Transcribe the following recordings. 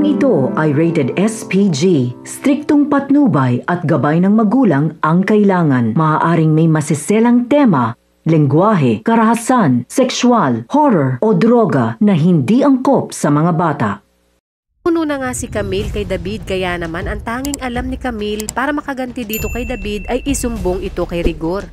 Programang ito ay rated SPG. Striktong patnubay at gabay ng magulang ang kailangan. Maaaring may masiselang tema, lengguwahe, karahasan, sexual, horror o droga na hindi angkop sa mga bata. Puno na nga si Camille kay David, kaya naman ang tanging alam ni Camille para makaganti dito kay David ay isumbong ito kay Rigor.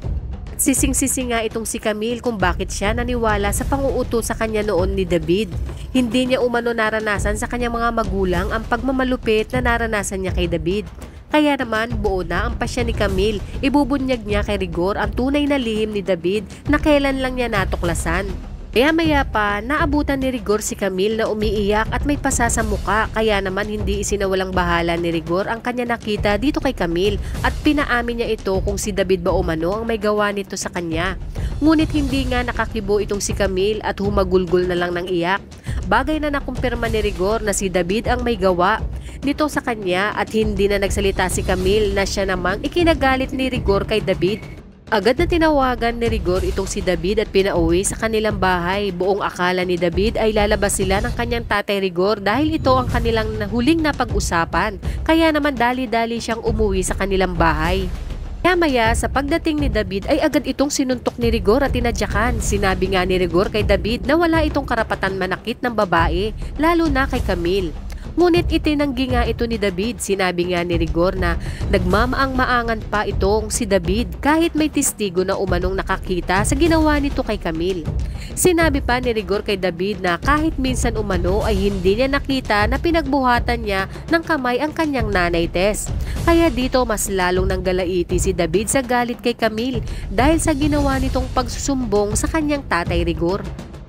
Sising-sisi nga itong si Camille kung bakit siya naniwala sa panguutos sa kanya noon ni David. Hindi niya umano naranasan sa kanyang mga magulang ang pagmamalupit na naranasan niya kay David. Kaya naman buo na ang pasya ni Camille, ibubunyag niya kay Rigor ang tunay na lihim ni David na kailan lang niya natuklasan. Maya-maya pa, naabutan ni Rigor si Camille na umiiyak at may pasa sa muka, kaya naman hindi isinawalang bahala ni Rigor ang kanya nakita dito kay Camille at pinaamin niya ito kung si David ba umano ang may gawa nito sa kanya. Ngunit hindi nga nakakibo itong si Camille at humagulgol na lang ng iyak. Bagay na nakumpirma ni Rigor na si David ang may gawa nito sa kanya at hindi na nagsalita si Camille na siya namang ikinagalit ni Rigor kay David. Agad na tinawagan ni Rigor itong si David at pinauwi sa kanilang bahay. Buong akala ni David ay lalabas sila ng kanyang tatay Rigor dahil ito ang kanilang huling napag-usapan. Kaya naman dali-dali siyang umuwi sa kanilang bahay. Maya sa pagdating ni David ay agad itong sinuntok ni Rigor at tinadyakan. Sinabi nga ni Rigor kay David na wala itong karapatan manakit ng babae, lalo na kay Camille. Ngunit itinanggi nga ito ni David. Sinabi nga ni Rigor na nagmamaang-maangan pa itong si David kahit may testigo na umanong nakakita sa ginawa nito kay Camille. Sinabi pa ni Rigor kay David na kahit minsan umano ay hindi niya nakita na pinagbuhatan niya ng kamay ang kanyang nanay Tess. Kaya dito mas lalong nanggalaiti si David sa galit kay Camille dahil sa ginawa nitong pagsusumbong sa kanyang tatay Rigor.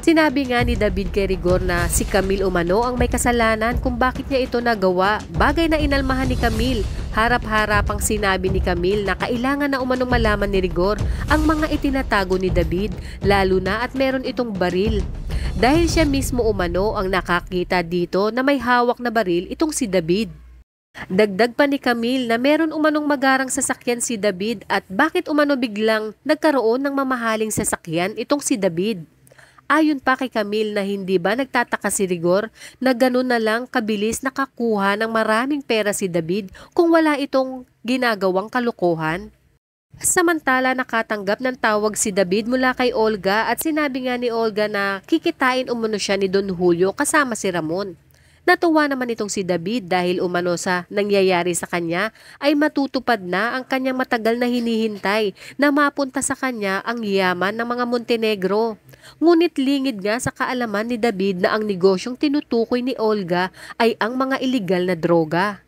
Sinabi nga ni David kay Rigor na si Camille umano ang may kasalanan kung bakit niya ito nagawa. Bagay na inalmahan ni Camille. Harap-harapang sinabi ni Camille na kailangan na umanong malaman ni Rigor ang mga itinatago ni David, lalo na at meron itong baril. Dahil siya mismo umano ang nakakita dito na may hawak na baril itong si David. Dagdag pa ni Camille na meron umanong magarang sasakyan si David at bakit umano biglang nagkaroon ng mamahaling sasakyan itong si David. Ayon pa kay Camille na hindi ba nagtataka si Rigor na ganun na lang kabilis nakakuha ng maraming pera si David kung wala itong ginagawang kalokohan? Samantala nakatanggap ng tawag si David mula kay Olga at sinabi nga ni Olga na kikitain umano siya ni Don Julio kasama si Ramon. Natuwa naman itong si David dahil umano sa nangyayari sa kanya ay matutupad na ang kanyang matagal na hinihintay na mapunta sa kanya ang yaman ng mga Montenegro. Ngunit lingid nga sa kaalaman ni David na ang negosyong tinutukoy ni Olga ay ang mga iligal na droga.